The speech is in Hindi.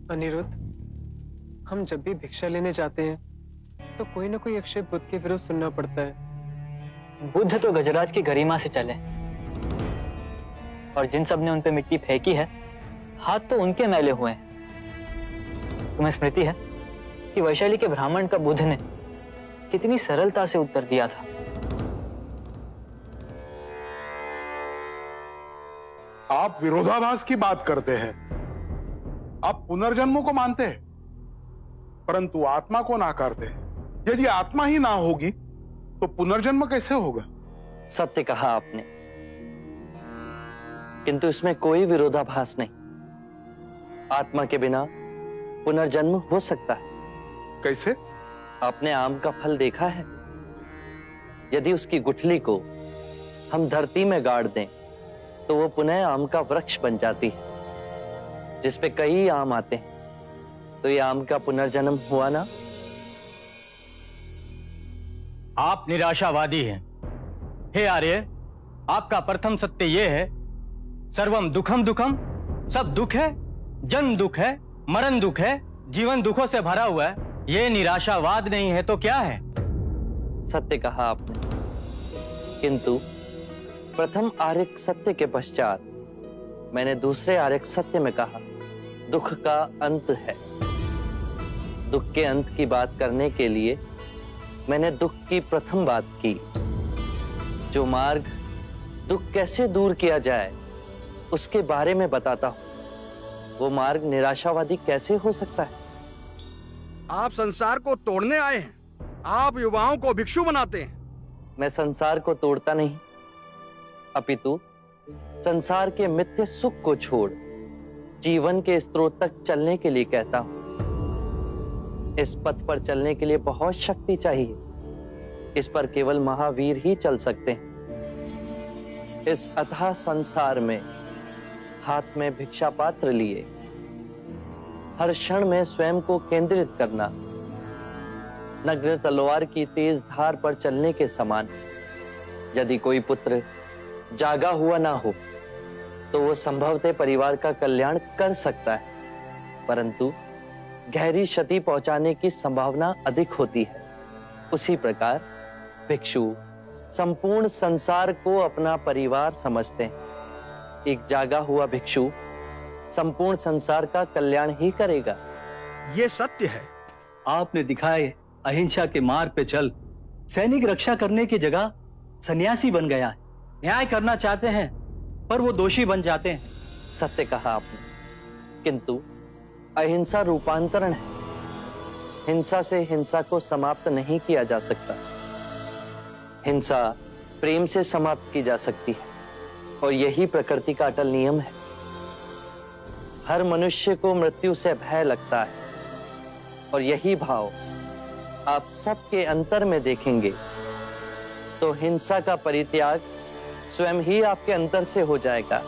अनिरुद्ध, हम जब भी भिक्षा लेने जाते हैं तो कोई ना कोई अक्षय बुद्ध के विरुद्ध सुनना पड़ता है। बुद्ध तो गजराज की गरिमा से चले, और जिन सब ने उन पे मिट्टी फेंकी है, हाथ तो उनके मैले हुए हैं। तुम्हें स्मृति है कि वैशाली के ब्राह्मण का बुद्ध ने कितनी सरलता से उत्तर दिया था। आप विरोधाभास की बात करते हैं। आप पुनर्जन्मों को मानते हैं परंतु आत्मा को नाकारते हैं। यदि आत्मा ही ना होगी तो पुनर्जन्म कैसे होगा? सत्य कहा आपने, किंतु इसमें कोई विरोधाभास नहीं। आत्मा के बिना पुनर्जन्म हो सकता है। कैसे? आपने आम का फल देखा है? यदि उसकी गुठली को हम धरती में गाड़ दें तो वो पुनः आम का वृक्ष बन जाती है, जिसपे कई आम आते हैं। तो ये आम का पुनर्जन्म हुआ ना? आप निराशावादी हैं। हे आर्य, आपका प्रथम सत्य यह है, सर्वम दुखम दुखम, सब दुख है, जन्म दुख है, मरण दुख है, जीवन दुखों से भरा हुआ है। यह निराशावाद नहीं है तो क्या है? सत्य कहा आपने, किंतु प्रथम आर्यक सत्य के पश्चात मैंने दूसरे आर्यक सत्य में कहा दुख का अंत है। दुख के अंत की बात करने के लिए मैंने दुख की प्रथम बात की। जो मार्ग दुख कैसे दूर किया जाए उसके बारे में बताता हूं। वो मार्ग निराशावादी कैसे हो सकता है? आप संसार को तोड़ने आए हैं। आप युवाओं को भिक्षु बनाते हैं। मैं संसार को तोड़ता नहीं, अपितु संसार के मिथ्य सुख को छोड़ जीवन के स्रोत तक चलने के लिए कहता हूं। इस पथ पर चलने के लिए बहुत शक्ति चाहिए। इस पर केवल महावीर ही चल सकते हैं। इस अथाह संसार में हाथ में भिक्षा पात्र लिए हर क्षण में स्वयं को केंद्रित करना नग्न तलवार की तेज धार पर चलने के समान। यदि कोई पुत्र जागा हुआ ना हो तो वो संभवतः परिवार का कल्याण कर सकता है, परंतु गहरी क्षति पहुंचाने की संभावना अधिक होती है। उसी प्रकार भिक्षु संपूर्ण संसार को अपना परिवार समझते हैं। एक जागा हुआ भिक्षु संपूर्ण संसार का कल्याण ही करेगा। ये सत्य है। आपने दिखाए अहिंसा के मार्ग पे चल सैनिक रक्षा करने की जगह सन्यासी बन गया है। न्याय करना चाहते हैं पर वो दोषी बन जाते हैं। सत्य कहा आपने, किंतु अहिंसा रूपांतरण है। हिंसा से हिंसा को समाप्त नहीं किया जा सकता। हिंसा प्रेम से समाप्त की जा सकती है और यही प्रकृति का अटल नियम है। हर मनुष्य को मृत्यु से भय लगता है और यही भाव आप सबके अंतर में देखेंगे तो हिंसा का परित्याग स्वयं ही आपके अंतर से हो जाएगा।